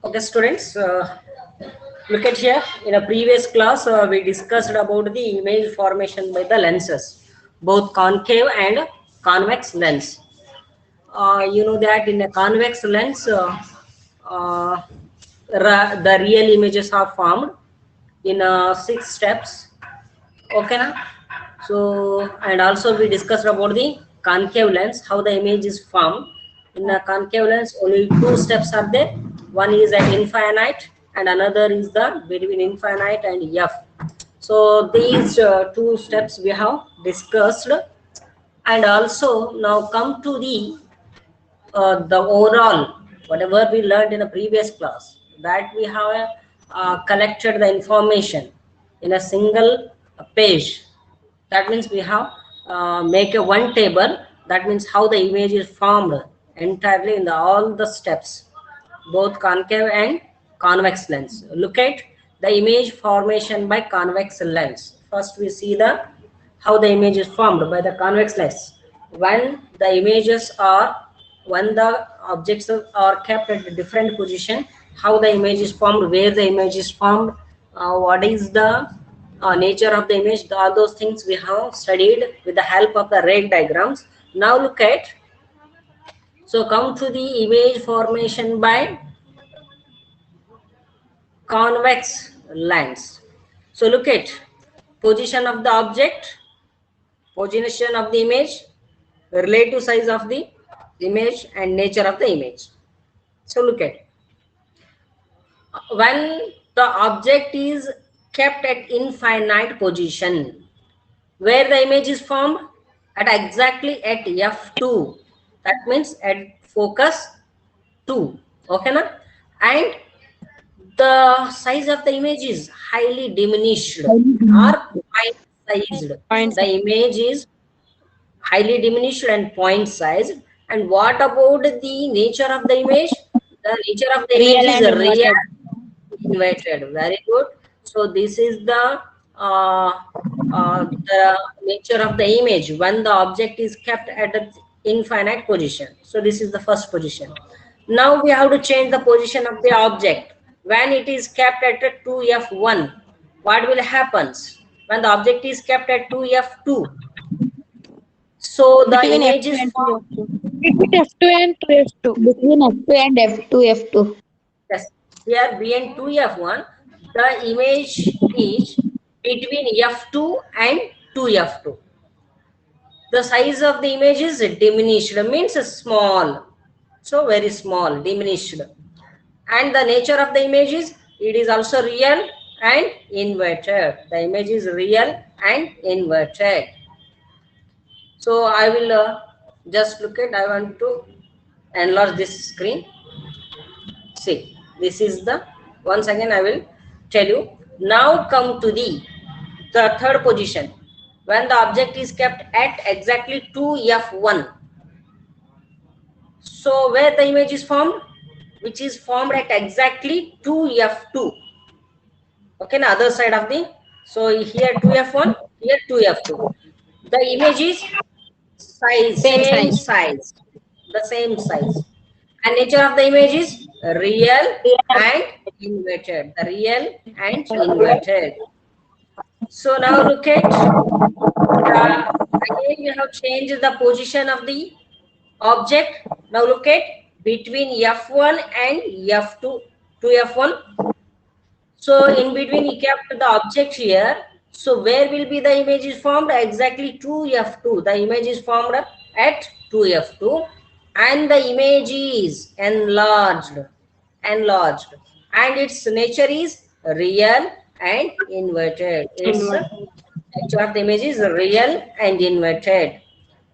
Okay, students, look at here. In a previous class, we discussed about the image formation by the lenses, both concave and convex lens. You know that in a convex lens, uh, the real images are formed in 6 steps. Okay, na? So, and also we discussed about the concave lens, how the image is formed. In a concave lens, only 2 steps are there. One is at infinite and another is the between infinite and F. So these 2 steps we have discussed, and also now come to the overall whatever we learned in the previous class, that we have collected the information in a single page. That means we have make a one table. That means how the image is formed entirely in all the steps, both concave and convex lens. Look at the image formation by convex lens. First we see the how the image is formed by the convex lens. When the objects are kept at a different position, how the image is formed, where the image is formed, what is the nature of the image, all those things we have studied with the help of the ray diagrams. Now look at, so come to the image formation by convex lens. So look at position of the object, position of the image, relative size of the image, and nature of the image. So look at, when the object is kept at infinite position, where the image is formed at exactly at f2, that means at focus 2. Okay na? And the size of the image is highly diminished or point sized. Points. The image is highly diminished and point sized. And what about the nature of the image? The nature of the image Real is and real inverted. inverted. Very good. So this is the nature of the image when the object is kept at an infinite position. So this is the first position. Now we have to change the position of the object when it is kept at a 2f1. What will happen when the object is kept at 2f2? So the Between image F2 is and formed. 2F2. Between F2 and 2F2. Between F2 and F2. Yes, here being 2f1, the image is between f2 and 2f2. The size of the image is diminished, means small. So very small, diminished. And the nature of the image is, it is also real and inverted. The image is real and inverted. So I will just look at, I want to enlarge this screen. See, this is the, once again I will tell you. Now come to the third position, when the object is kept at exactly 2f1. So where the image is formed, which is formed at exactly 2f2. Okay, na other side of the, so here 2f1, here 2f2. The image is same size, the same size. And nature of the image is real and inverted. The real and inverted. So now look at, again we have changed the position of the object. Now look at between f1 and f2 to f1. So in between he kept the object here. So where will be the image is formed? Exactly 2f2. The image is formed at 2f2 and the image is enlarged, and its nature is real and inverted. Its nature of the image is real and inverted.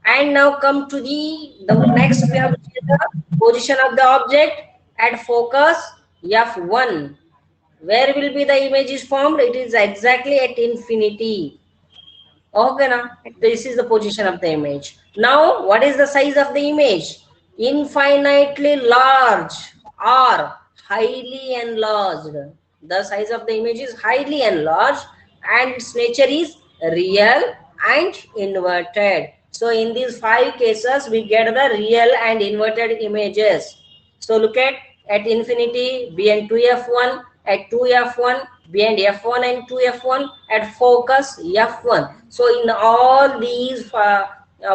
And now come to the next, we have to see the position of the object at focus f1. Where will be the image is formed? It is exactly at infinity. Okay, now this is the position of the image. Now what is the size of the image? Infinitely large or highly enlarged. The size of the image is highly enlarged and its nature is real and inverted. So in these 5 cases we get the real and inverted images. So look at at infinity beyond 2f1, at 2f1 beyond f1 and 2f1, at focus f1. So in all these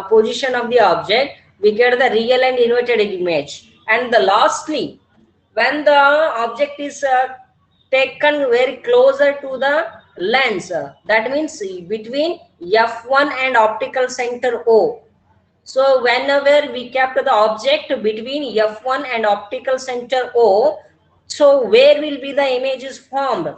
position of the object, we get the real and inverted image. And the lastly, when the object is taken very closer to the lens, that means between f1 and optical center O. So whenever we kept the object between f1 and optical center O, so where will be the images formed?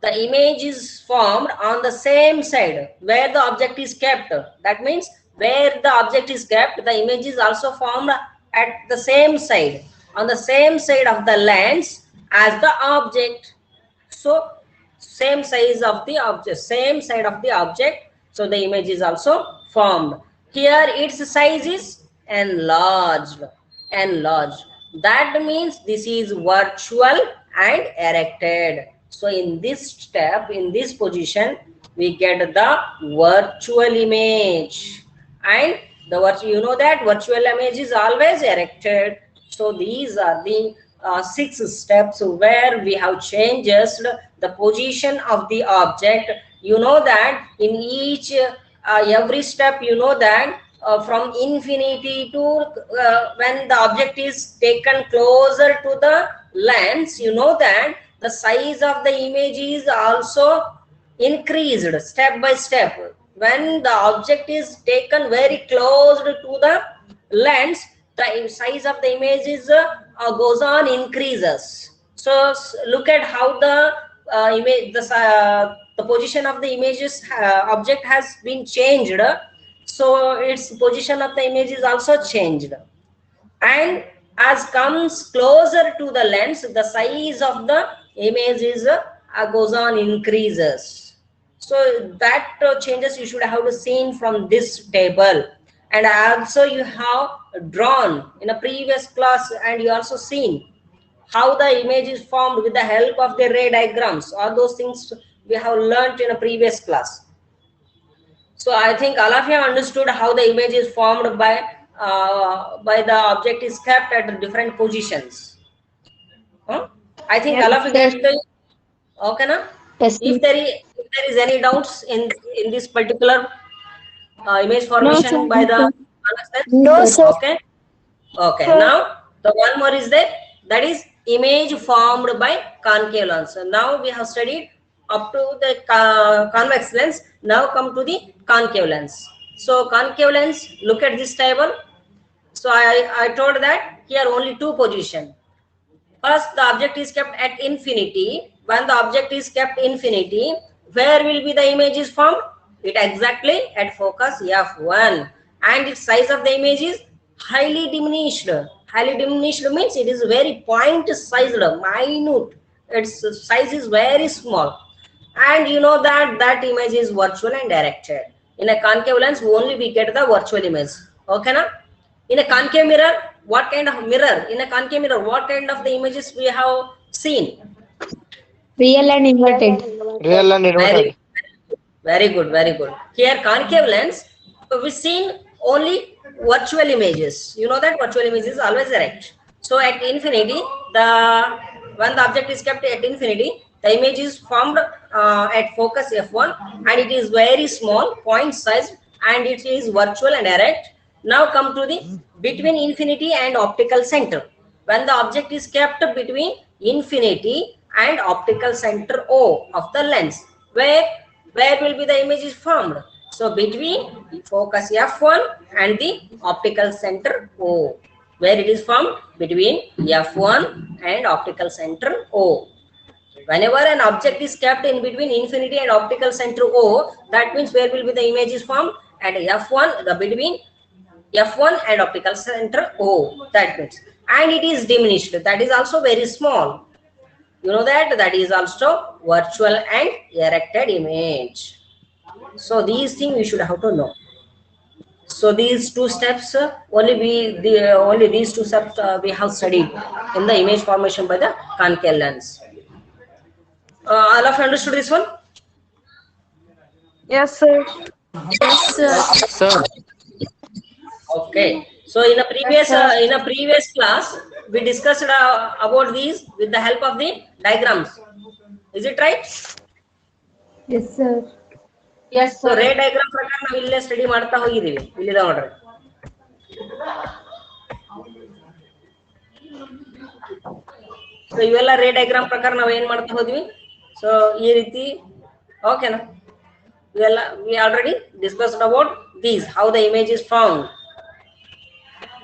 The image is formed on the same side where the object is kept. That means where the object is kept, the image is also formed at the same side, on the same side of the lens as the object. So same size of the object, same side of the object, so the image is also formed. Here its size is enlarged. That means this is virtual and erected. So in this step, in this position, we get the virtual image. And the virtual, you know that virtual image is always erected. So these are the 6 steps where we have changed the position of the object. You know that in each every step, you know that from infinity to when the object is taken closer to the lens, you know that the size of the image is also increased step by step. When the object is taken very close to the lens, the size of the image is goes on increases. So look at how the image, the position of the images object has been changed. So its position of the image is also changed, and as comes closer to the lens, the size of the image is goes on increases. So that changes you should have seen from this table. And also you have drawn in a previous class, and you also seen how the image is formed with the help of the ray diagrams. All those things we have learnt in a previous class. So I think all of you understood how the image is formed by the object is kept at different positions. I think all of you get the okay na? Yes. If there is any doubts in this particular image formation by the No, sir. okay. Now the one more is there, that is image formed by concave lens. So now we have studied up to the convex lens. Now come to the concave lens. So concave lens, look at this table. So I told that here only 2 positions. First, the object is kept at infinity. When the object is kept infinity, where will be the image is formed? It exactly at focus f1, and its size of the image is highly diminished. Highly diminished means it is very point sized, minute. Its size is very small, and you know that that image is virtual and directed. In a concave lens, only we get the virtual image. Okay, na? In a concave mirror, what kind of mirror? In a concave mirror, what kind of the images we have seen? Real and inverted. Real and inverted. Very good, very good. Here concave lens, we've seen only virtual images. You know that virtual image is always erect. So at infinity, when the object is kept at infinity, the image is formed at focus f1, and it is very small, point size, and it is virtual and erect. Now come to the between infinity and optical center. When the object is kept between infinity and optical center O of the lens, where will be the image is formed? So between focus f1 and the optical center O, where it is formed between f1 and optical center O. Whenever an object is kept in between infinity and optical center O, that means where will be the image is formed at f1, the between f1 and optical center O. That means, and it is diminished. That is also very small. You know that is also virtual and erected image. So these things you should have to know. So these 2 steps only these 2 steps we have studied in the image formation by the concave lens. All of you understood this one? Yes, sir. Sir. Okay. So in a previous class, we discussed about these with the help of the diagrams. Is it right? Yes, sir. Yes, So sir. ray diagram ಪ್ರಕಾರ ನಾವು ಇಲ್ಲೇ study ಮಾಡ್ತಾ ಹೋಗಿದೀವಿ. ಇಲ್ಲಿದೆ ನೋಡ್ರಿ. So ಇವೆಲ್ಲ ray diagram ಪ್ರಕಾರ ನಾವು ಏನ್ ಮಾಡ್ತಾ ಹೋದ್ವಿ. ಸೊ ಈ ರೀತಿ ಓಕೆನಾ. ಇವೆಲ್ಲ we already discussed about these, how the image is found.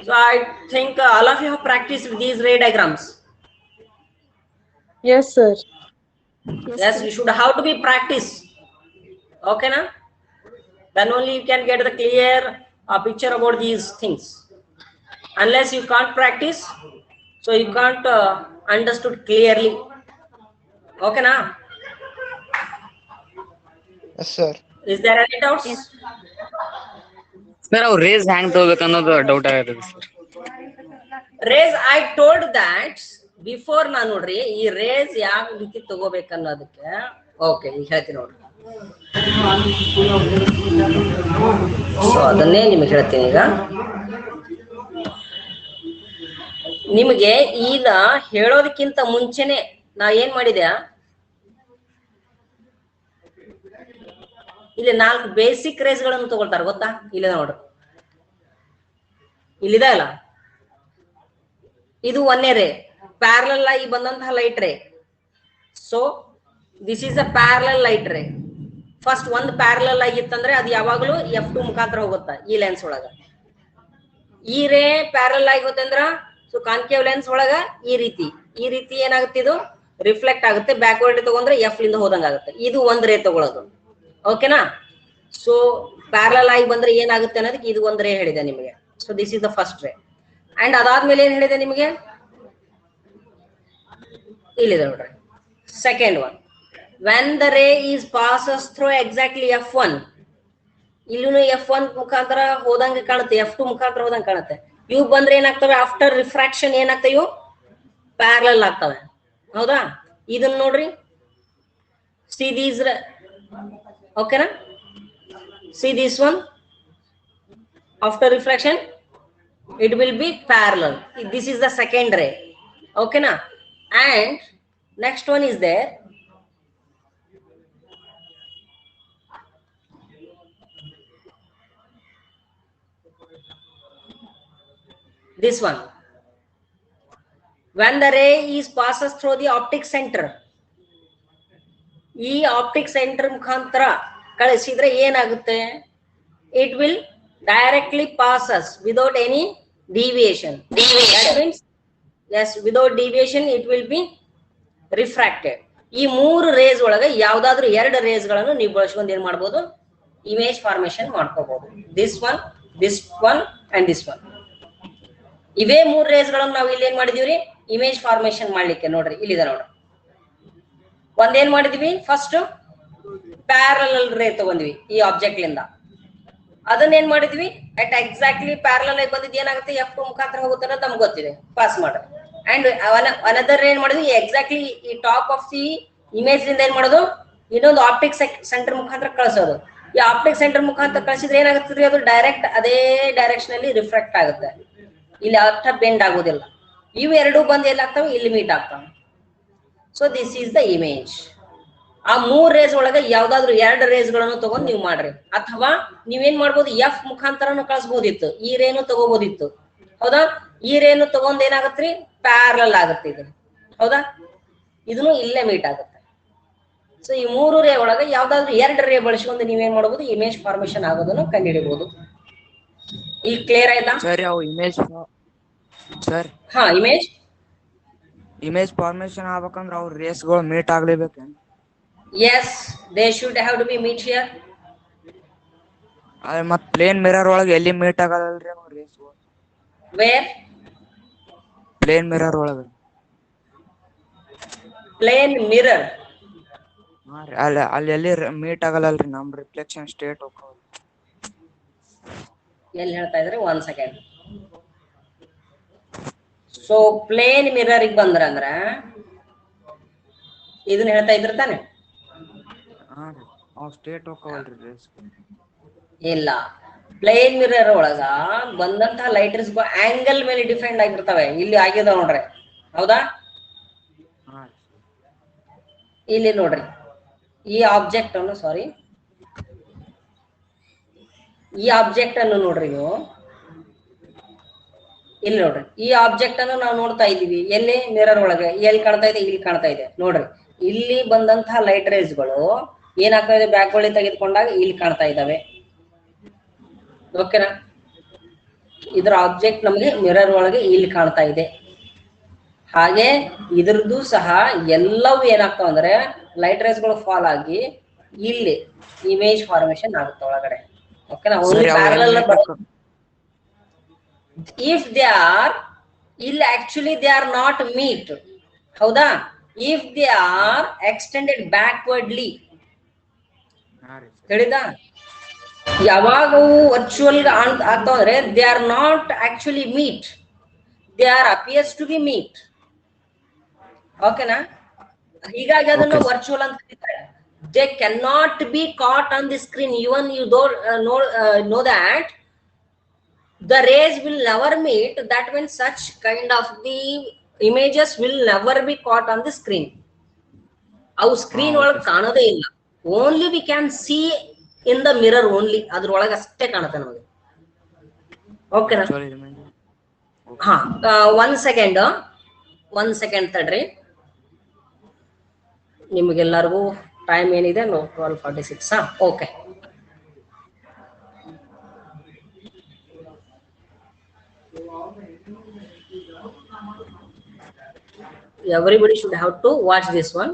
So I think all of you have practiced these ray diagrams. Yes, sir. Yes, you should have to be practice. Okay na? Then only you can get the clear picture about these things. Unless you can't practice, so you can't understood clearly. Okay na? Yes, sir. Is there any doubts? Sir ಅವ್ರು race ಹ್ಯಾಂಗ್ ತಗೋಬೇಕು ಅನ್ನೋದು doubt ಆಗತ್ತೆ sir. Raise, I told that before ನಾನು ನೋಡ್ರಿ ಈ race ಯಾವ ರೀತಿ ತಗೋಬೇಕನ್ನೋದಕ್ಕೆ. Okay, ಈಗ ಹೇಳ್ತೀನಿ ನೋಡ್ರಿ. ಸೊ ಅದನ್ನೇ ನಿಮಗೆ ಹೇಳ್ತೀನಿ ಈಗ. ನಿಮಗೆ ಈಗ ಹೇಳೋದಕ್ಕಿಂತ ಮುಂಚೆನೆ ನಾ ಏನ್ ಮಾಡಿದೆ, ಇಲ್ಲಿ 4 ಬೇಸಿಕ್ ರೇಸ್ ಗಳನ್ನು ತಗೊಳ್ತಾರೆ ಗೊತ್ತಾ. ಇಲ್ಲ ನೋಡ್ರಿ, ಇಲ್ಲಿದೆ ಅಲ್ಲ, ಇದು ಒಂದೇ ರೇ, ಪ್ಯಾರಲಲ್ ಆಗಿ ಬಂದಂತಹ light ray. So this is a parallel light ray. First ಒಂದು ಪ್ಯಾರಲಲ್ ಆಗಿತ್ತಂದ್ರೆ ಅದು ಯಾವಾಗಲೂ F2 ಮುಖಾಂತರ ಹೋಗುತ್ತಾ ಈ ಲೆನ್ಸ್ ಒಳಗ. ಈ ರೇ ಪ್ಯಾರಲಲ್ ಆಗಿ ಹೋತಂದ್ರ ಸೊ ಕಾನ್ಕೇವ್ ಲೆನ್ಸ್ ಒಳಗ ಈ ರೀತಿ ಏನಾಗುತ್ತೆ, ಇದು ರಿಫ್ಲೆಕ್ಟ್ ಆಗುತ್ತೆ. ಬ್ಯಾಕ್ವರ್ಡ್ ತಗೊಂಡ್ರೆ F ಲಿಂದ ಹೋದಂಗ ಆಗುತ್ತೆ. ಇದು ಒಂದ್ ರೇ ತಗೊಳ್ಳೋದು. ಓಕೆನಾ. ಸೊ ಪ್ಯಾರಲಲ್ ಆಗಿ ಬಂದ್ರೆ ಏನಾಗುತ್ತೆ ಅನ್ನೋದಕ್ಕೆ ಇದು ಒಂದ್ ರೇ ಹೇಳಿದೆ ನಿಮಗೆ. So this is the first ರೇ. ಅಂಡ್ ಅದಾದ್ಮೇಲೆ ಏನ್ ಹೇಳಿದೆ ನಿಮಗೆ, ಇಲ್ಲಿದೆ ನೋಡ್ರಿ second one. when the ray is passes through exactly F1, ಇಲ್ಲೂ F1 ಮುಖಾಂತರ ಹೋದಂಗೆ ಕಾಣುತ್ತೆ, F2 ಮುಖಾಂತರ ಹೋದಂಗೆ ಕಾಣುತ್ತೆ. ಇವು ಬಂದ್ರೆ ಏನಾಗ್ತವೆ, ಆಫ್ಟರ್ ರಿಫ್ರಾಕ್ಷನ್ ಏನಾಗ್ತವೆ, ಇವು ಪ್ಯಾರಲಲ್ ಆಗ್ತವೆ. ಹೌದಾ. ಇದನ್ನ ನೋಡ್ರಿ, see these, ಓಕೆನಾ. see this one, after refraction it will be parallel. This is the second ray. Okay na. And next one is there, this one. When the ray is passes through the optic center, ಈ optic centre ಮುಖಾಂತರ ಕಳಿಸಿದ್ರೆ ಏನಾಗುತ್ತೆ, it will directly passes without any deviation. That means yes, without deviation it will be refracted. ಈ 3 race ಒಳಗೆ ಯಾವ್ದಾದ್ರು 2 race ಗಳನ್ನು ನೀವು ಬಳಸ್ಕೊಂಡು ಏನ್ ಮಾಡಬಹುದು, ಇಮೇಜ್ ಫಾರ್ಮೇಶನ್ ಮಾಡ್ಕೋಬಹುದು. this one and this one. ಇವೇ 3 ರೇಸ್ ಗಳನ್ನು ನಾವು ಇಲ್ಲಿ ಏನ್ ಮಾಡಿದೀವಿ, ಇಮೇಜ್ ಫಾರ್ಮೇಶನ್ ಮಾಡ್ಲಿಕ್ಕೆ. ನೋಡ್ರಿ ಇಲ್ಲಿದೆ ನೋಡ್ರಿ, ಒಂದೇನ್ ಮಾಡಿದ್ವಿ, ಫಸ್ಟ್ ಪ್ಯಾರಲಲ್ ರೇ ತಗೊಂಡ್ವಿ ಈ ಆಬ್ಜೆಕ್ಟ್ ಲಿಂದ. ಅದನ್ನ ಏನ್ ಮಾಡಿದ್ವಿ, ಅಟ್ ಎಕ್ಸಾಕ್ಟ್ಲಿ ಪ್ಯಾರಲಲ್ ಆಗಿ ಬಂದಿದ್ದು ಏನಾಗುತ್ತೆ, F2 ಮುಖಾಂತರ ಹೋಗುತ್ತೆ ಅನ್ನೋದು ನಮ್ಗೆ ಗೊತ್ತಿದೆ, ಪಾಸ್ ಮಾಡ್ರಿ. ಅಂಡ್ ಅನದರ್ ಏನ್ ಮಾಡಿದ್ವಿ, ಎಕ್ಸಾಕ್ಟ್ಲಿ ಈ ಟಾಪ್ ಆಫ್ ದಿ ಇಮೇಜ್ ಲಿಂದ ಏನ್ ಮಾಡೋದು, ಇನ್ನೊಂದು ಆಪ್ಟಿಕ್ ಸೆಂಟರ್ ಮುಖಾಂತರ ಕಳಿಸೋದು. ಈ ಆಪ್ಟಿಕ್ ಸೆಂಟರ್ ಮುಖಾಂತರ ಕಳಿಸಿದ್ರೆ ಏನಾಗುತ್ತೆ, ಅದು ಡೈರೆಕ್ಟ್ ಅದೇ ಡೈರೆಕ್ಷನ್ ಅಲ್ಲಿ ರಿಫ್ಲೆಕ್ಟ್ ಆಗುತ್ತೆ, ಇಲ್ಲಿ ಅರ್ಥ ಬೆಂಡ್ ಆಗೋದಿಲ್ಲ. ಇವು ಎರಡು ಬಂದು ಎಲ್ಲಾಗ್ತವೆ, ಇಲ್ಲಿ ಮೀಟ್ ಆಗ್ತವೆ. So this is the image. ಆ 3 ರೇಸ್ ಒಳಗೆ ಯಾವ್ದಾದ್ರು 2 ರೇಸ್ ಗಳನ್ನು ತಗೊಂಡ್ ನೀವು ಮಾಡ್ರಿ. ಅಥವಾ ನೀವೇನ್ ಮಾಡ್ಬೋದು, F ಮುಖಾಂತರನು ಕಳಿಸಬಹುದಿತ್ತು, ಈ ರೇನು ತಗೋಬಹುದಿತ್ತು. ಹೌದಾ. ಈ ರೇನು ತಗೊಂಡ್ ಏನಾಗತ್ರಿ, ಪ್ಯಾರಲಲ್ ಆಗುತ್ತೆ ಇದು. ಹೌದಾ. ಇದನ್ನು ಇಲ್ಲೇ ಮೀಟ್ ಆಗುತ್ತೆ. ಸೊ ಈ 3 ರೇ ಒಳಗೆ ಯಾವ್ದಾದ್ರು 2 ರೇ ಬಳಸ್ಕೊಂಡು ನೀವೇನ್ ಮಾಡಬಹುದು, ಇಮೇಜ್ ಫಾರ್ಮೇಶನ್ ಆಗೋದನ್ನು ಕಂಡುಹಿಡಿಯಬಹುದು. ಈಗ ಕ್ಲಿಯರ್ ಆಯ್ತಾ ಸರ್? ಯಾವ ಇಮೇಜ್ ಸರ್? ಹಾ, ಇಮೇಜ್ ಫಾರ್ಮೇಶನ್ ಆಗ್ಬೇಕಂದ್ರೆ ಅವ್ರ ರೇಸ್ಗಳು meet ಆಗ್ಲೇಬೇಕೇನು? yes, they should have to be meet here. ಅದೇ ಮತ್ ಪ್ಲೇನ್ ಮಿರರ್ ಒಳಗೆ ಎಲ್ಲಿ ಮೀಟ್ ಆಗಲ್ಲಲ್ರಿ ಅವ್ರ ರೇಸ್ಗಳು? where ಪ್ಲೇನ್ ಮಿರರ್ ಒಳಗೆ. plane mirror, ಹಾ ರೀ, ಅಲ್ಲಿ ಎಲ್ಲಿ ಮೀಟ್ ಆಗಲ್ಲಲ್ರಿ, ನಮ್ ರಿಫ್ಲೆಕ್ಷನ್ ಸ್ಟೇಟ್ ಹೋಗ್ತಾವ. ಎಲ್ಲಿ ಹೇಳ್ತಾ ಇದ್ರೆ, 1 ಸೆಕೆಂಡ್. ಸೊ ಪ್ಲೇನ್ ಮಿರರ್ ಗೆ ಬಂದ್ರ ಇದನ್ನ ಹೇಳ್ತಾ ಇದ್ರ ತಾನೆ. ಹಾ ರೀ, ಅವ್ ಸ್ಟೇಟ್ ಹೋಗ್ತಾವಲ್ರಿ ರೇಸ್. ಇಲ್ಲ, ಪ್ಲೇನ್ ಮಿರರ್ ಒಳಗ ಬಂದಂತಹ ಲೈಟ್ ರೇಸ್ ಆಂಗಲ್ ಮೇಲೆ ಡಿಫೆಂಡ್ ಆಗಿರ್ತವೆ. ಇಲ್ಲಿ ಆಗಿದಾವ ನೋಡ್ರಿ, ಹೌದಾ? ಹಾ ಇಲ್ಲಿ ನೋಡ್ರಿ, ಈ ಆಬ್ಜೆಕ್ಟ್ ಅನ್ನು ಸಾರಿ ಈ ಆಬ್ಜೆಕ್ಟ್ ಅನ್ನು ನೋಡ್ರಿ ನೀವು. ಇಲ್ಲಿ ನೋಡ್ರಿ, ಈ ಆಬ್ಜೆಕ್ಟ್ ಅನ್ನು ನಾವು ನೋಡ್ತಾ ಇದೀವಿ. ಎಲ್ಲಿ? ಮಿರರ್ ಒಳಗೆ. ಎಲ್ಲಿ ಕಾಣ್ತಾ ಇದೆ? ಇಲ್ಲಿ ಕಾಣ್ತಾ ಇದೆ ನೋಡ್ರಿ. ಇಲ್ಲಿ ಬಂದಂತಹ ಲೈಟ್ ರೇಸ್ಗಳು ಏನಾಗ್ತಾ ಇದೆ? ಬ್ಯಾಕ್ವರ್ಡ್ ತೆಗೆದುಕೊಂಡಾಗ ಇಲ್ಲಿ ಕಾಣ್ತಾ ಇದ್ದಾವೆ. ಓಕೆನಾ? ಇದರ ಆಬ್ಜೆಕ್ಟ್ ನಮಗೆ ಮಿರರ್ ಒಳಗೆ ಇಲ್ಲಿ ಕಾಣ್ತಾ ಇದೆ. ಹಾಗೆ ಇದ್ರದ್ದು ಸಹ ಎಲ್ಲವೂ ಏನಾಗ್ತಾವ ಅಂದ್ರೆ ಲೈಟ್ ರೇಸ್ಗಳು ಫಾಲ್ ಆಗಿ ಇಲ್ಲಿ ಇಮೇಜ್ ಫಾರ್ಮೇಶನ್ ಆಗುತ್ತೆ ಒಳಗಡೆ. ಓಕೆನಾ? Only parallel. If they are ಇಲ್ಲಿ actually they are not meet, ಹೌದಾ? If they are extended backwardly, ಹೇಳಿದ ಯಾವಾಗ ವರ್ಚುವಲ್ ಆಗ್ತಾವ ಅಂದ್ರೆ they are not actually meet, they are appears to be meet. ಓಕೆನಾ? ಹೀಗಾಗಿ ಅದನ್ನು ವರ್ಚುವಲ್ ಅಂತ ಕರೀತಾರೆ. They can not be caught on the screen. Even you know that the rays will never meet. That means such kind of the images will never be caught on the screen. ಅವು screen ಒಳಗೆ ಕಾಣೋದೇ ಇಲ್ಲ. Only we can see in the mirror only. ಅದ್ರೊಳಗೆ ಅಷ್ಟೇ ಕಾಣುತ್ತೆ ನಮಗೆ. ಓಕೆನಾ? ಹಾ, 1 second ತಡ್ರಿ. ನಿಮಗೆಲ್ಲರಿಗೂ ಟೈಮ್ ಏನಿದೆ? 12:46. Okay. Everybody should have to watch this one.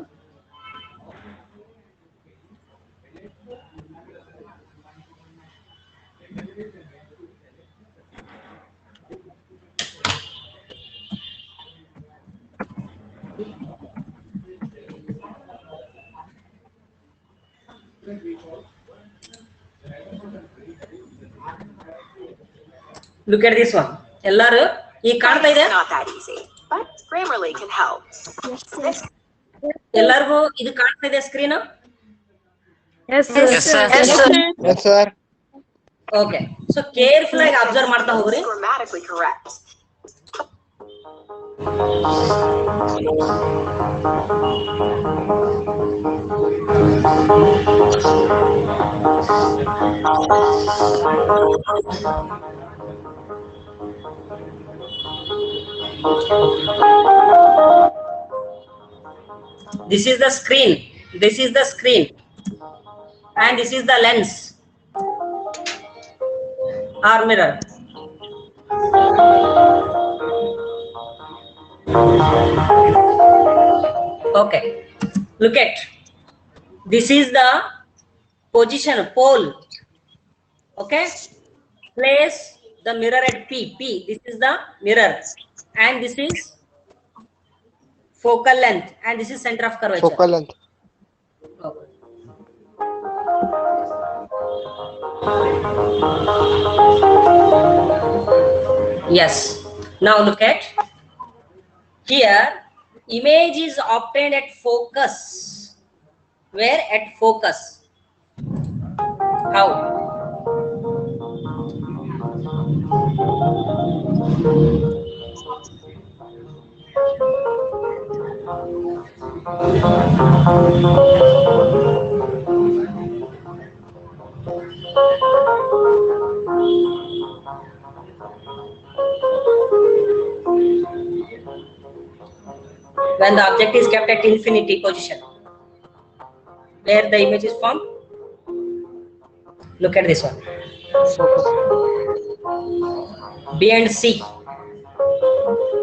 Look at this one. ಎಲ್ಲರೂ ಈಗ ಕಾಣ್ತಾ ಇದೆ? Not that easy, but Grammarly can help. ಎಲ್ಲರಿಗೂ ಇದು ಕಾಣ್ತಾ ಇದೆ screen? Yes, sir. Yes, sir. Yes, sir. Okay. So careful ಆಗಿ ಅಬ್ಸರ್ವ್ ಮಾಡ್ತಾ ಹೋಗ್ರಿ. Grammatically correct. This is the screen. This is the screen. And this is the lens or mirror. Okay. Look at. This is the position pole. Okay. Place the mirror at P. This is the mirror. And this is focal length. And this is center of curvature. Focal length. Okay. Yes. Now look at. Here, image is obtained at focus. Where? At focus. How? When the object is kept at infinity position, where the image is formed. Look at this one. B and C.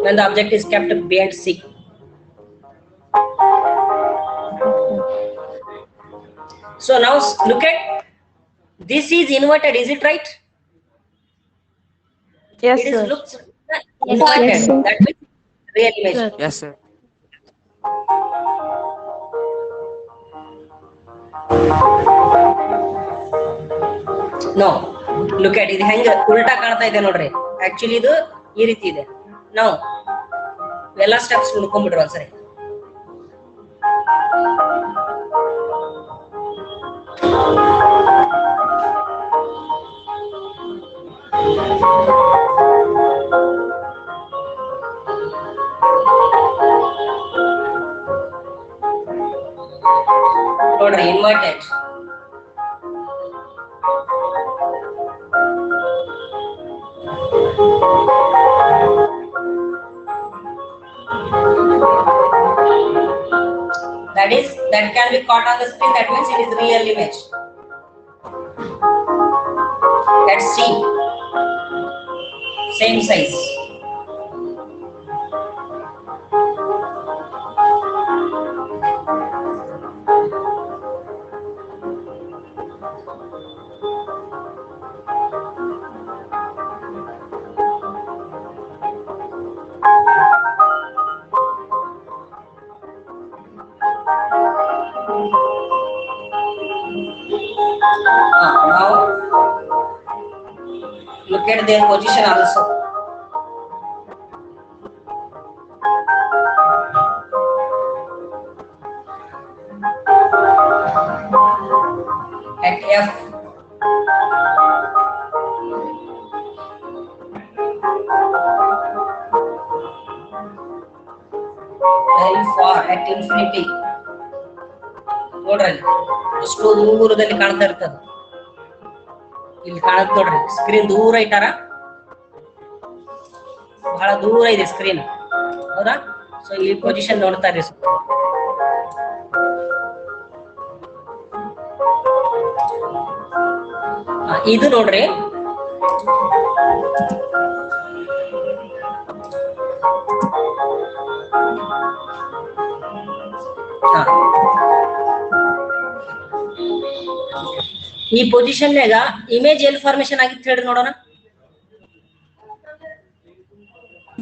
When the object is kept B and C. So now look at. This is inverted. Is it right? Yes, It is sir. looks inverted. Yes, sir. That means real image. Sir. Yes, sir. No. Look at ಇದು ಹೆಂಗ ಉಲ್ಟಾ ಕಾಣ್ತಾ ಇದೆ ನೋಡ್ರಿ. Actually ಇದು ಈ ರೀತಿ ಇದೆ. ನಾವು ಎಲ್ಲ ಸ್ಟೆಪ್ಸ್ ನೋಡ್ಕೊಂಡ್ಬಿಡ್ರಿ ಒಂದ್ಸರಿ. ನೋಡ್ರಿ inverted. That can be caught on the screen. That means it is real image. Let's see. Same size. Now look at their position also. At F, very far at infinity. ನೋಡ್ರಿ ಎಷ್ಟು ದೂರದಲ್ಲಿ ಕಾಣ್ತಾ ಇರ್ತದೆ. ಇಲ್ಲಿ ಕಾಣುತ್ತೆ ನೋಡ್ರಿ, ಸ್ಕ್ರೀನ್ ದೂರ ಇಟ್ಟಾರ, ಬಹಳ ದೂರ ಇದೆ ಸ್ಕ್ರೀನ್, ಹೌದಾ? ಸೊ ಈ ಪೊಸಿಷನ್ ನೋಡ್ತಾರೆ. ಇದು ನೋಡ್ರಿ ಈ ಪೊಸಿಷನ್ ನಾಗ ಇಮೇಜ್ ಎಲ್ಲಿ ಫಾರ್ಮೇಶನ್ ಆಗಿತ್ತು ಹೇಳ್ರಿ ನೋಡೋಣ.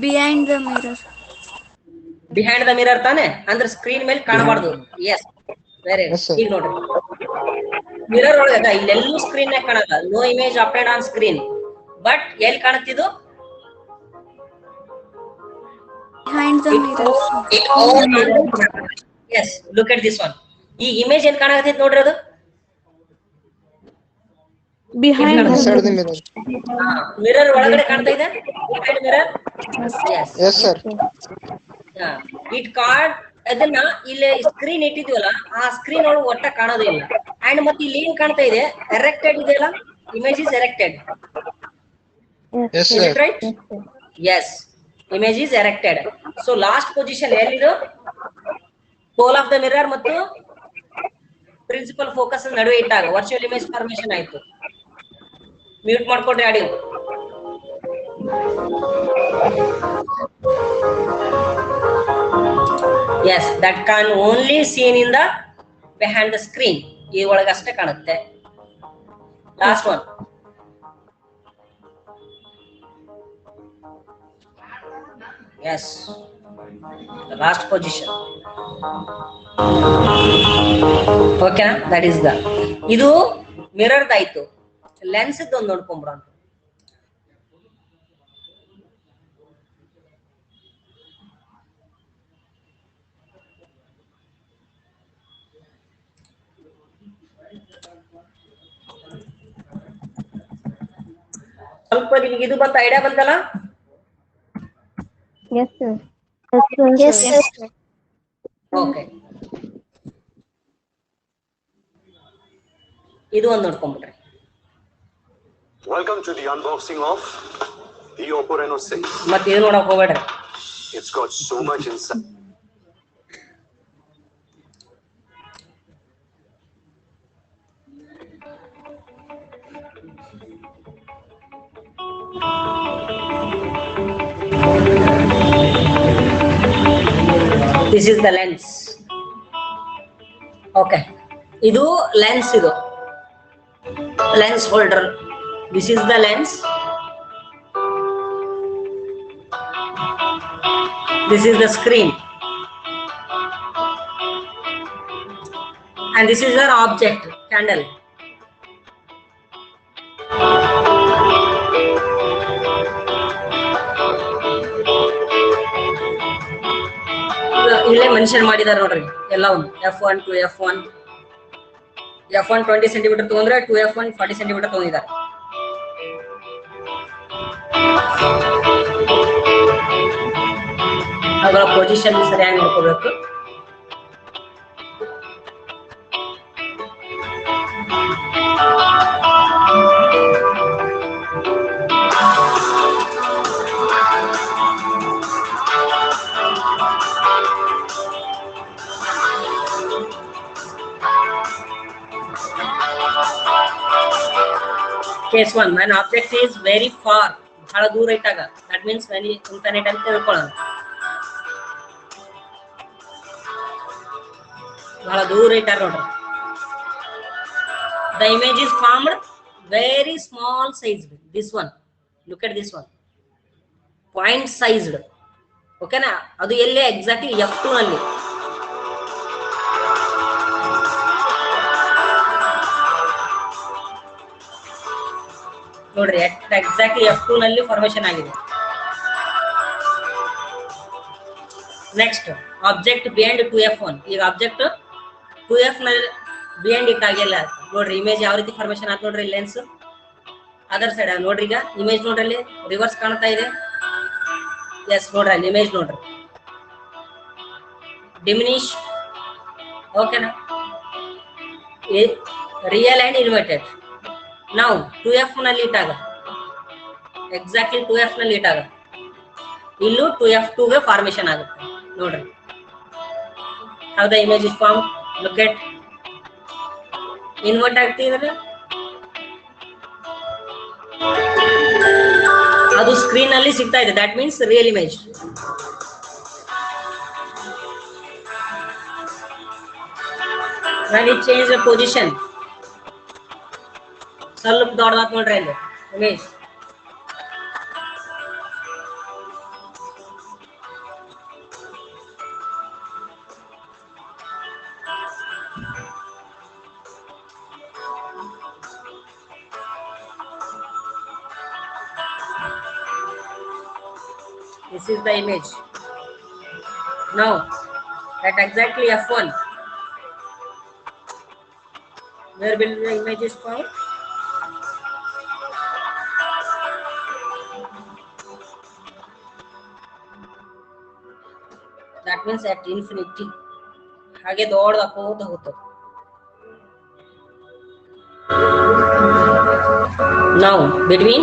Behind the mirror. Behind the mirror ತಾನೆ, ಅಂದ್ರೆ ಸ್ಕ್ರೀನ್ ಮೇಲೆ ಕಾಣಬಾರ್ದು. S, very good. ಈಗ ನೋಡ್ರಿ ಮಿರರ್ ಒಳಗ ಇಲ್ಲೆಲ್ಲೂ ಸ್ಕ್ರೀನ್ ನಾಗ ಕಾಣಲ್ಲ, no image applied on screen. But ಎಲ್ಲಿ ಕಾಣುತ್ತಿದ್ದು? Behind the mirror. Yes, look at this one. ಈ ಇಮೇಜ್ ಏನ್ ಕಾಣಕತ್ತೈತಿ ನೋಡ್ರಿ, ಅದು Behind the mirror. ಮಿರರ್ ಒಳಗಡೆ ಕಾಣ್ತಾ ಇದೆ. Mirror, Yes sir. It card ಅದನ್ನ ಇಲ್ಲಿ ಸ್ಕ್ರೀನ್ ಇಟ್ಟಿದ್ವಲ್ಲ, ಆ ಸ್ಕ್ರೀನ್ ಒಳಗೆ ಒಟ್ಟ ಕಾಣೋದೇ ಇಲ್ಲ. ಅಂಡ್ ಮತ್ತೆ ಇಲ್ಲಿ ಏನ್ ಕಾಣ್ತಾ ಇದೆ, ಎರೆಕ್ಟೆಡ್ ಇದೆಯಲ್ಲ, image is erected. Yes sir. Right? Yes, image is erected. So last position ಎಲ್ಲಿದು? ಪೋಲ್ ಆಫ್ ದ ಮಿರರ್ ಮತ್ತು ಪ್ರಿನ್ಸಿಪಲ್ ಫೋಕಸ್ ನಡುವೆ ಇಟ್ಟಾಗ ವರ್ಚುವಲ್ ಇಮೇಜ್ ಫಾರ್ಮೇಶನ್ ಆಯ್ತು. ಮ್ಯೂಟ್ ಮಾಡ್ಕೊಡ್ರಿ audio. Yes, that can only seen in the behind the screen. ಈ ಒಳಗಷ್ಟೇ ಕಾಣುತ್ತೆ. Last one. Yes, the last position. Okay, that is the. ಇದು mirror ಆಯ್ತು. Lens ಒಂದು ನೋಡ್ಕೊಂಡ್ಬಿಡೋಣ. ಸ್ವಲ್ಪ ನಿಮಗೆ ಇದು ಬಂತ, ಐಡಿಯಾ ಬಂತಲ್ಲ? Yes sir. Yes, sir. Okay, ಇದು ಒಂದು ನೋಡ್ಕೊಂಡ್ಬಿಟ್ರಿ. Welcome to the unboxing of the Oppo Reno 6. ಮತ್ತೆ ಇದು ನೋಡಕ್ ಹೋಗ್ಬೇಡ್ರಿ. It's got so much inside. This is the lens. Okay, ಇದು ಲೆನ್ಸ್, ಇದು lens holder. This is the lens. This is the screen. And this is our object, candle. ಇಲ್ಲೇ mention ಮಾಡಿದಾರೆ ನೋಡ್ರಿ ಎಲ್ಲವನ್ನು. F1 to F1, F1 20 centimetre ತಗೊಂಡ್ರೆ 2F1 40 centimetre ತಗೊಂಡಿದ್ದಾರೆ. ಅದರ position ಸರಿಯಾಗಿ ನೋಡ್ಕೋಬೇಕು. Case 1, when object is very far, ಬಹಳ ದೂರ ಇಟ್ಟಾಗ, that means when infinite ಅಂತ ತಿಳ್ಕೊಳ್ಳೋಣ. ಬಹಳ ದೂರ ಇಟ್ಟಾರ ನೋಡ್ರಿ. The image is formed very small size. This one, look at this one, point sized. Okay na, ಅದು ಎಲ್ಲೇ exactly F2 ನಲ್ಲಿ. ನೋಡ್ರಿ ಎಕ್ಸಾಕ್ಟ್ಲಿ F2 ನಲ್ಲಿ ಫಾರ್ಮೇಶನ್ ಆಗಿದೆ. Next object behind 2F1. ಈಗ ಆಬ್ಜೆಕ್ಟ್ 2F ನಲ್ಲಿ ಬಿಹೈಂಡ್ ಇಟ್ಟಾಗೆಲ್ಲ ನೋಡ್ರಿ ಇಮೇಜ್ ಯಾವ ರೀತಿ ಫಾರ್ಮೇಶನ್ ಆಯ್ತು ನೋಡ್ರಿ. ಲೆನ್ಸ್ ಅದರ್ ಸೈಡ್ ನೋಡ್ರಿ, ಈಗ ಇಮೇಜ್ ನೋಡ್ರಿ ಅಲ್ಲಿ ರಿವರ್ಸ್ ಕಾಣ್ತಾ ಇದೆ. ಎಸ್ ನೋಡ್ರಿ ಅಲ್ಲಿ ಇಮೇಜ್ ನೋಡ್ರಿ ಡಿಮಿನಿಶ್. ಓಕೆನಾ, ರಿಯಲ್ ಅಂಡ್ ಇನ್ವರ್ಟೆಡ್. ನಾವು 2F ನಲ್ಲಿ ಇಟ್ಟಾಗ ಎಕ್ಸಾಕ್ಟ್ಲಿ 2F ನಲ್ಲಿ ಇಟ್ಟಾಗ ಇಲ್ಲೂ 2F2 ಗೆ ಫಾರ್ಮೇಶನ್ ಆಗುತ್ತೆ ನೋಡ್ರಿ. how the image is formed, look at invert ಆಗ್ತಿದ್ರೆ ಅದು ಸ್ಕ್ರೀನ್ ಅಲ್ಲಿ ಸಿಗ್ತಾ ಇದೆ, that means real image. when it change the position ಸ್ವಲ್ಪ ದೊಡ್ಡದಾತ್ ನೋಡ್ರಿ ಅಲ್ಲಿ image. This is the image. Now at exactly F1, where will the image is found? That means at infinity. ಹಾಗೆ ದೊಡ್ಡದಾಕೋತ ಹೋಗ್ತದೆ. Now between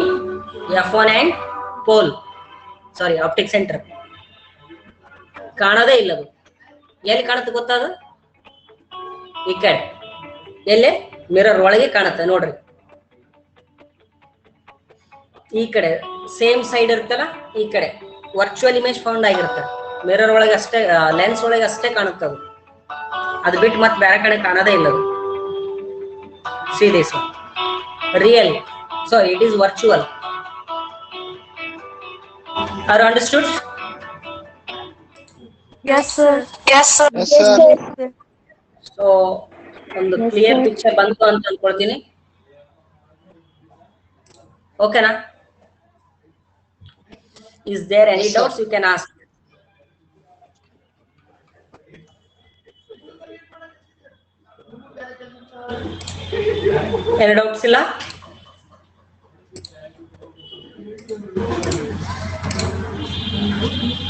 F1 and pole, sorry, optic center ಕಾಣೋದೇ ಇಲ್ಲ. ಅದು ಎಲ್ಲಿ ಕಾಣುತ್ತೆ ಗೊತ್ತಾದ? ಈ ಕಡೆ ಎಲ್ಲೇ ಮಿರರ್ ಒಳಗೆ ಕಾಣುತ್ತೆ ನೋಡ್ರಿ. ಈ ಕಡೆ ಸೇಮ್ ಸೈಡ್ ಇರ್ತಲ್ಲ, ಈ ಕಡೆ ವರ್ಚುವಲ್ ಇಮೇಜ್ ಫೌಂಡ್ ಆಗಿರುತ್ತೆ. ಮಿರರ್ ಒಳಗೆ ಅಷ್ಟೇ, ಲೆನ್ಸ್ ಒಳಗೆ ಅಷ್ಟೇ ಕಾಣುತ್ತೆ ಅದು. ಅದು ಬಿಟ್ಟು ಮತ್ತೆ ಬೇರೆ ಕಡೆ ಕಾಣೋದೇ ಇಲ್ಲ ಅದು. See this one, real, so it is virtual. Are you understood? Yes, sir. Yes, sir. So ಒಂದು ಕ್ಲಿಯರ್ ಪಿಕ್ಚರ್ ಬಂತು ಅಂತ ಅನ್ಕೊಳ್ತೀನಿ. ಓಕೆನಾ? Is there any doubts you can ask? Any doubts ಇಲ್ಲ?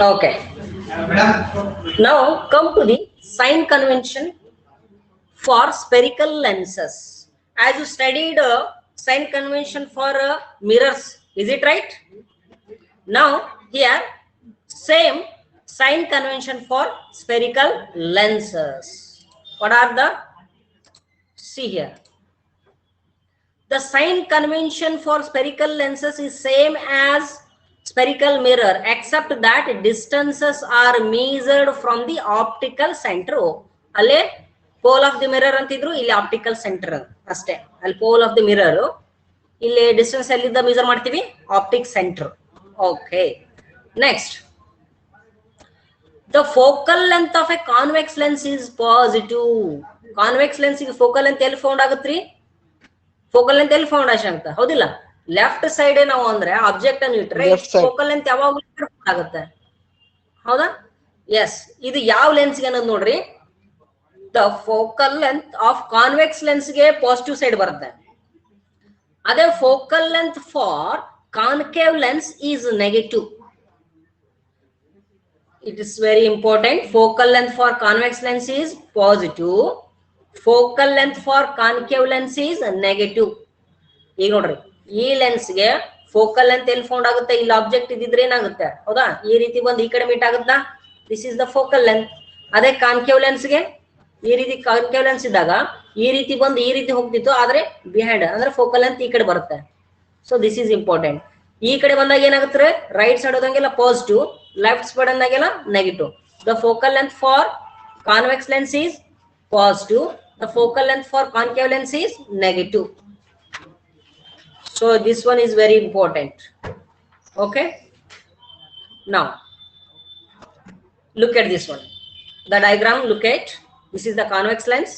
Okay. Now come to the sign convention for spherical lenses. As you studied sign convention for mirrors, is it right? Now here same sign convention for spherical lenses. What are the? See here. The sign convention for spherical lenses is same as spherical mirror, except that distances are measured from the optical center. Alle pole of the mirror antidru, illi optical center aste. Al pole of the mirror illi distance ellida measure ಮಾಡ್ತೀವಿ, optic center. Okay, next, the focal length of a convex lens is positive. Convex lens ಗೆ focal length ಎಲ್ಲಿ found ಆಗುತ್ತ್ರಿ? Focal length ಎಲ್ಲಿ foundation ಅಂತ ಹೌದಿಲ್ಲ? Left side ನಾವು ಅಂದ್ರೆ object ಅನ್ನು ಇಟ್ರೆ ಫೋಕಲ್ ಲೆಂತ್ ಯಾವಾಗ ಆಗುತ್ತೆ, ಹೌದಾ? ಎಸ್, ಇದು ಯಾವ ಲೆನ್ಸ್ ಗೆ ಅನ್ನೋದು ನೋಡ್ರಿ. The focal length of convex lens ಗೆ ಪಾಸಿಟಿವ್ ಸೈಡ್ ಬರುತ್ತೆ. ಅದೇ focal length for concave lens is negative. It is very important. Focal length for convex lens is positive, focal length for concave lens is negative. ಈಗ ನೋಡ್ರಿ, ಈ lens ಗೆ focal length ಎಲ್ಲಿ found ಆಗುತ್ತೆ? ಇಲ್ಲಿ object ಇದ್ದಿದ್ರೆ ಏನಾಗುತ್ತೆ, ಹೌದಾ? ಈ ರೀತಿ ಬಂದು ಈ ಕಡೆ ಮೀಟ್ ಆಗುತ್ತಾ? This is the focal length. ಅದೇ ಕಾನ್ಕೇವ್ ಲೆನ್ಸ್ ಗೆ ಈ ರೀತಿ ಕಾನ್ಕೇವ್ ಲೆನ್ಸ್ ಇದ್ದಾಗ ಈ ರೀತಿ ಬಂದು ಈ ರೀತಿ ಹೋಗ್ತಿತ್ತು, ಆದ್ರೆ ಬಿಹೈಂಡ್ ಅಂದ್ರೆ ಫೋಕಲ್ ಲೆಂತ್ ಈ ಕಡೆ ಬರುತ್ತೆ. So this is important. ಈ ಕಡೆ ಬಂದಾಗ ಏನಾಗುತ್ತೆ, ರೈಟ್ ಸೈಡ್ ಹೋದಂಗೆಲ್ಲ ಪಾಸಿಟಿವ್, ಲೆಫ್ಟ್ ಸೈಡ್ ಅಂದಾಗೆಲ್ಲ negative. The focal length for convex lens is positive, the focal length for concave lens is negative. So this one is very important. Okay, now look at this one, the diagram. Look at, this is the convex lens.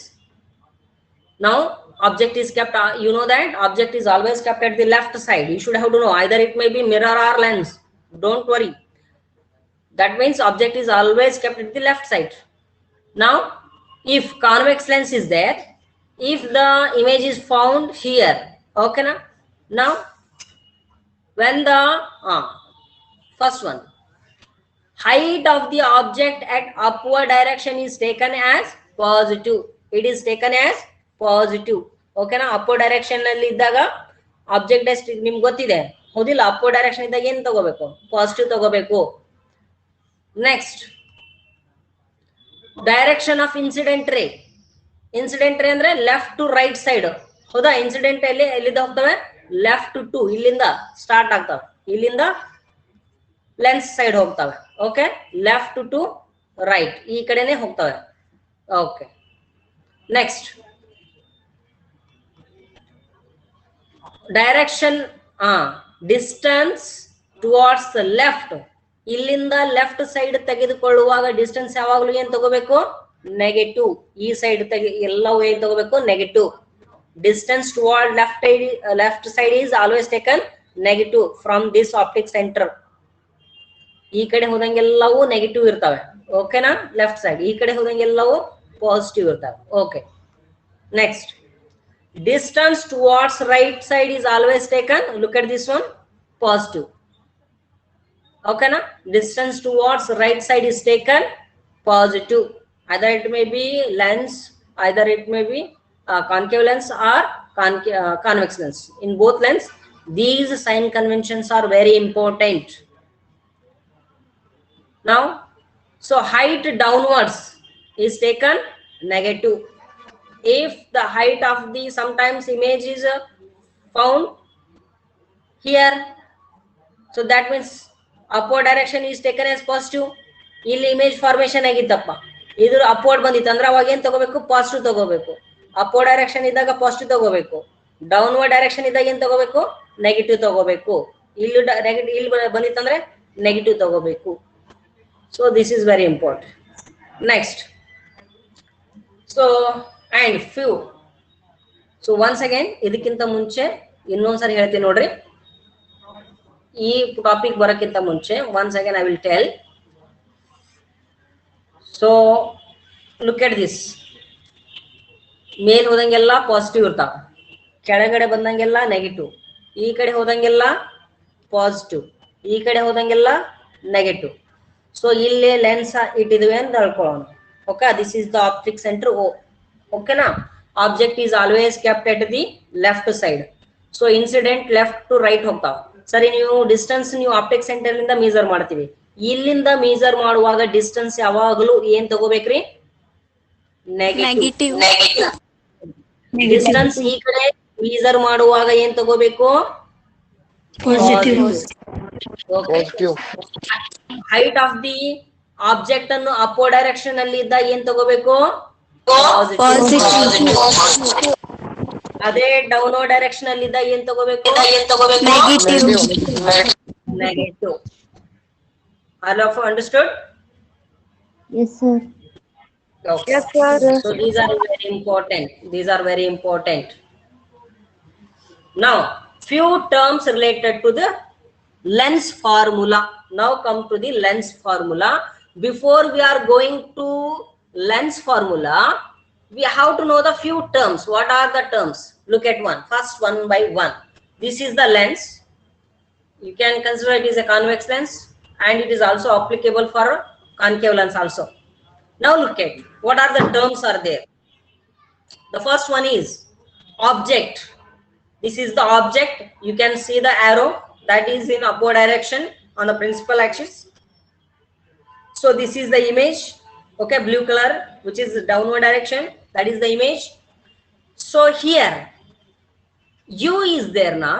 Now object is kept, you know that object is always kept at the left side. You should have to know either it may be mirror or lens, don't worry. That means object is always kept at the left side. Now if convex lens is there, if the image is found here, okay na? Now when the first one, height of the object at upward direction is taken as positive. It is taken as positive. Okay na? Upward direction ನಲ್ಲಿ ಇದ್ದಾಗ object ನಿಮ್ಗೆ ಗೊತ್ತಿದೆ ಹೌದಿಲ್ಲ, upward direction ಇದ್ದಾಗ ಏನು ತಗೋಬೇಕು, positive ತಗೋಬೇಕು. Next, direction of incident ರೇ. ಇನ್ಸಿಡೆಂಟ್ ರೇ ಅಂದ್ರೆ ಲೆಫ್ಟ್ ಟು ರೈಟ್ ಸೈಡ್, ಹೌದಾ? ಇನ್ಸಿಡೆಂಟ್ ಎಲ್ಲಿಂದ ಹೋಗ್ತವೆ, ಲೆಫ್ಟ್ ಟು, ಇಲ್ಲಿಂದ ಸ್ಟಾರ್ಟ್ ಆಗ್ತವೆ, ಇಲ್ಲಿಂದ ಲೆನ್ಸ್ ಸೈಡ್ ಹೋಗ್ತವೆ. ಓಕೆ, ಲೆಫ್ಟ್ ಟು ರೈಟ್, ಈ ಕಡೆನೆ ಹೋಗ್ತವೆ. Okay, next direction, distance towards left. ಇಲ್ಲಿಂದ ಲೆಫ್ಟ್ ಸೈಡ್ ತೆಗೆದುಕೊಳ್ಳುವಾಗ ಡಿಸ್ಟೆನ್ಸ್ ಯಾವಾಗಲೂ ಏನ್ ತಗೋಬೇಕು, ನೆಗೆಟಿವ್. ಈ ಸೈಡ್ ಎಲ್ಲವೂ ಏನ್ ತಗೋಬೇಕು, negative. Distance toward left side is always taken negative from this optic centre. ಈ ಕಡೆ ಹೋದಂಗೆಲ್ಲವೂ ನೆಗೆಟಿವ್ ಇರ್ತವೆ, ಓಕೆನಾ? Left side. ಈ ಕಡೆ ಹೋದಂಗೆಲ್ಲವೂ ಪಾಸಿಟಿವ್ ಇರ್ತವೆ. Okay, next, distance towards right side is always taken, look at this one, positive. Okay na? Distance towards right side is taken positive. Either it may be lens, either it may be concave lens or convex lens. In both lens, these sign conventions are very important. Now, so height downwards is taken negative. If the height of the sometimes image is found here, so that means upward direction is taken as positive. ಇಲ್ಲಿ image formation ಆಗಿತ್ತಪ್ಪ, ಇದು upward ಬಂದಿತ್ತು ಅಂದ್ರೆ ಅವಾಗ ಏನ್ ತಗೋಬೇಕು, positive ತಗೋಬೇಕು. Upward direction ಇದ್ದಾಗ ಪಾಸಿಟಿವ್ ತಗೋಬೇಕು, ಡೌನ್ವರ್ಡ್ ಡೈರೆಕ್ಷನ್ ಇದ್ದಾಗ ಏನ್ ತಗೋಬೇಕು, ನೆಗೆಟಿವ್ ತಗೋಬೇಕು. ಇಲ್ಲಿ ಬಂದಿತ್ತಂದ್ರೆ ನೆಗೆಟಿವ್ ತಗೋಬೇಕು. So this is very important. Next, so and few. So once again ಇದಕ್ಕಿಂತ ಮುಂಚೆ ಇನ್ನೊಂದ್ಸರಿ ಹೇಳ್ತೀನಿ ನೋಡ್ರಿ, ಈ ಟಾಪಿಕ್ ಬರೋಕ್ಕಿಂತ ಮುಂಚೆ once again I will tell. So look at this, ಮೇಲ್ ಹೋದಂಗೆಲ್ಲ ಪಾಸಿಟಿವ್ ಇರ್ತಾವ, ಕೆಳಗಡೆ ಬಂದಂಗೆಲ್ಲ ನೆಗೆಟಿವ್, ಈ ಕಡೆ ಹೋದಂಗೆಲ್ಲ ಪಾಸಿಟಿವ್, ಈ ಕಡೆ ಹೋದಂಗೆಲ್ಲ ನೆಗೆಟಿವ್. ಸೊ ಇಲ್ಲಿ ಲೆನ್ಸ್ ಇಟ್ಟಿದ್ವಿ ಅಂತ ಹೇಳ್ಕೊಳ್ಳೋಣ. Okay, this is the optic centre O. ಓಕೆನಾ? Object is always kept at the left side. So incident left to right ಹೋಗ್ತಾವ. ಸರಿ, ನೀವು ಡಿಸ್ಟೆನ್ಸ್ ನೀವು ಆಪ್ಟಿಕ್ ಸೆಂಟರ್ ಇಂದ ಮೇಜರ್ ಮಾಡ್ತೀವಿ. ಇಲ್ಲಿಂದ ಮೇಜರ್ ಮಾಡುವಾಗ ಡಿಸ್ಟೆನ್ಸ್ ಯಾವಾಗಲೂ ಏನ್ ತಗೋಬೇಕ್ರಿ, ನೆಗೆಟಿವ್. ಡಿಸ್ಟೆನ್ಸ್ ಈ ಕಡೆ ಮೇಜರ್ ಮಾಡುವಾಗ ಏನ್ ತಗೋಬೇಕು, positive. Height of the object ಅನ್ನು ಅಪ್ವರ್ಡ್ ಡೈರೆಕ್ಷನ್ ಅಲ್ಲಿ ಇದ್ದಾಗ ಏನ್ ತಗೋಬೇಕು, ಪಾಸಿಟಿವ್. ಅದೇ ಡೌನ್ವರ್ಡ್ ಡೈರೆಕ್ಷನ್ ಅಲ್ಲಿ ಇದ್ದಾಗ ಏನ್ ತಗೋಬೇಕು, negative. All of you understood? Yes, sir. Okay. Yes, sir. So these are very important. These are very important. Now, few terms related to the lens formula. Now come to the lens formula. Before we are going to lens formula, we have to know the few terms. What are the terms? Look at one. First, one by one. This is the lens. You can consider it is a convex lens, and it is also applicable for concave lens also. Now look at what are the terms are there. The first one is object. This is the object. You can see the arrow that is in upward direction on the principal axis. So this is the image. Okay, blue color, which is downward direction, that is the image. So here U is there now.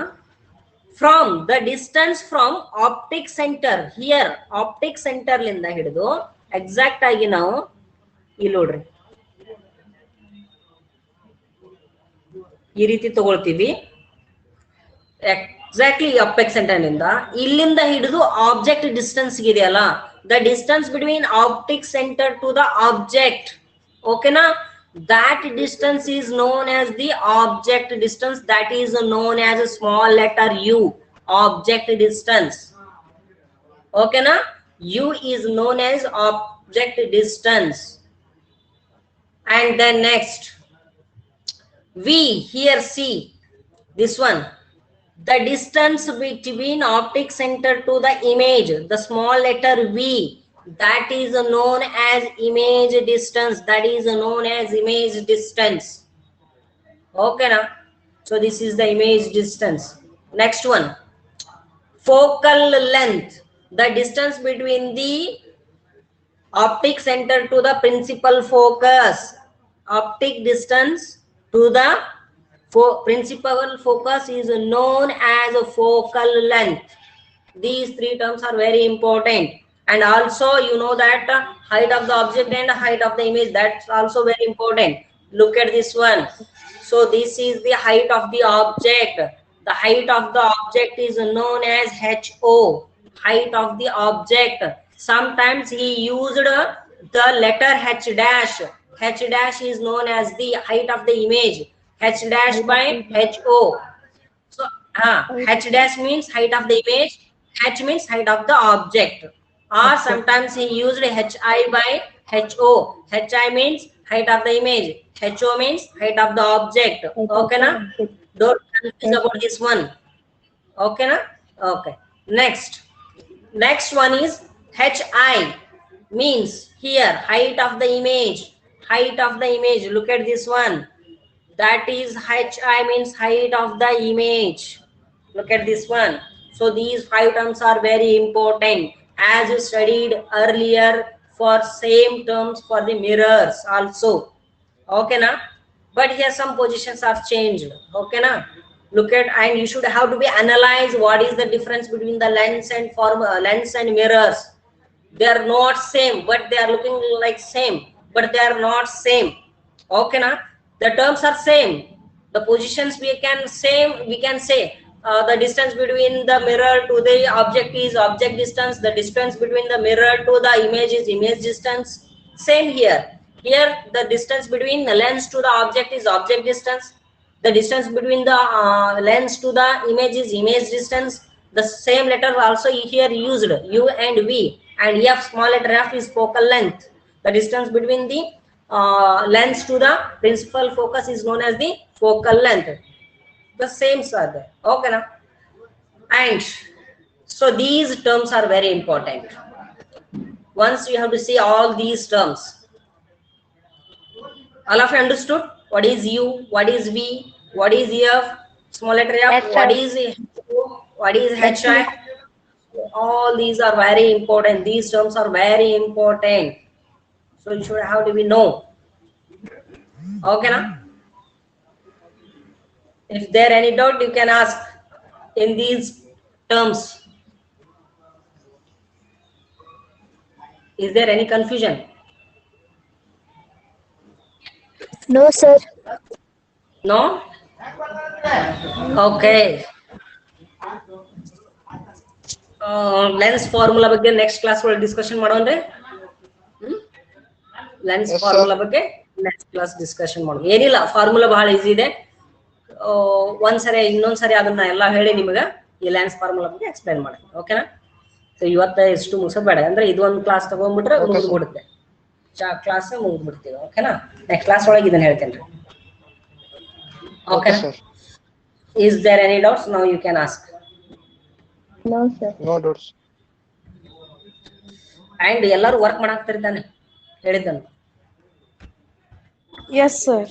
from the distance from optic center. Here optic center ಲಿಂದ ಹಿಡಿದು exact ಆಗಿ ನಾವು ಇಲ್ಲಿ ನೋಡ್ರಿ ಈ ರೀತಿ ತಗೊಳ್ತೀವಿ. Exactly apex centre ನಿಂದ ಇಲ್ಲಿಂದ ಹಿಡಿದು ಆಬ್ಜೆಕ್ಟ್ ಡಿಸ್ಟೆನ್ಸ್ ಇದೆಯಲ್ಲ, the distance between optic centre to the object, ಓಕೆನಾ, that distance is known as the object distance, that is known as a small letter u, object distance, okay na, u is known as object distance. And then next v, here see this one, the distance between optic center to the image, the small letter v, that is known as image distance, that is known as image distance, okay na. So this is the image distance. Next one, focal length, the distance between the optic center to the principal focus, optic distance to the principal focus is known as a focal length. These three terms are very important. And also you know that height of the object and height of the image, that's also very important. Look at this one. So this is the height of the object. The height of the object is known as HO, height of the object. Sometimes he used the letter H dash. H dash is known as the height of the image. H dash by HO. So H dash means height of the image. H means height of the object. Or sometimes he used HI by HO. HI means height of the image. HO means height of the object. Okay na? Don't confuse about this one. Okay na? Okay. Next one is HI, means here height of the image. Height of the image. Look at this one. That is HI means height of the image. Look at this one. So these 5 terms are very important, as you studied earlier for same terms for the mirrors also, okay na. But here some positions are changed, okay na. Look at, and you should have to be analyze what is the difference between the lens and mirrors. They are not same, but they are looking like same, but they are not same, okay na. The terms are same, the positions we can say the distance between the mirror to the object is object distance, the distance between the mirror to the image is image distance. Same here the distance between the lens to the object is object distance, the distance between the lens to the image is image distance. The same letter also here used, u and v, and f, small letter f, is focal length. The distance between the lens to the principal focus is known as the focal length. The same are there, okay na. And so these terms are very important. Once you have to see all these terms. All of you understood what is u, what is v, what is f, small letter f, what is hi? All these are very important. These terms are very important, so you should have to be know, okay na. If there any doubt, you can ask in these terms. Is there any confusion? No, sir. No? Okay. Lens formula ಬಗ್ಗೆ next class ಒಳಗೆ discussion ಮಾಡೋಣ್ರಿ. Lens formula ಬಗ್ಗೆ next class discussion ಮಾಡೋಣ. ಏನಿಲ್ಲ, formula ಬಹಳ easy ಇದೆ. ಒಂದ್ಸರಿ ಇನ್ನೊಂದ್ಸರಿ ಅದನ್ನ ಎಲ್ಲ ಹೇಳಿ ನಿಮಗೆ ಈ ಲೆನ್ಸ್ ಫಾರ್ಮುಲಾ ಬಗ್ಗೆ ಎಕ್ಸ್ಪ್ಲೈನ್ ಮಾಡಿ, ಓಕೆನಾ. ಸೊ ಇವತ್ತು ಎಷ್ಟು ಮುಗಿಸಬೇಡ, ಅಂದ್ರೆ ಇದೊಂದು ಕ್ಲಾಸ್ ತಗೊಂಡ್ಬಿಟ್ರೆ ಮುಗಿದ್ಬಿಡುತ್ತೆ, ಕ್ಲಾಸ್ ಮುಗಿದ್ಬಿಡ್ತೀವಿ, ಓಕೆನಾ. ನೆಕ್ಸ್ಟ್ ಕ್ಲಾಸ್ ಒಳಗೆ ಇದನ್ನ ಹೇಳ್ತೇನೆ ರೀ, okay. Is there any doubts? Now you can ask. No, sir. No doubts. And ಎಲ್ಲರೂ ವರ್ಕ್ ಮಾಡಾಕ್ತಿರ್ತಾನೆ ಹೇಳಿದ್ದನ್ನು. Yes, sir.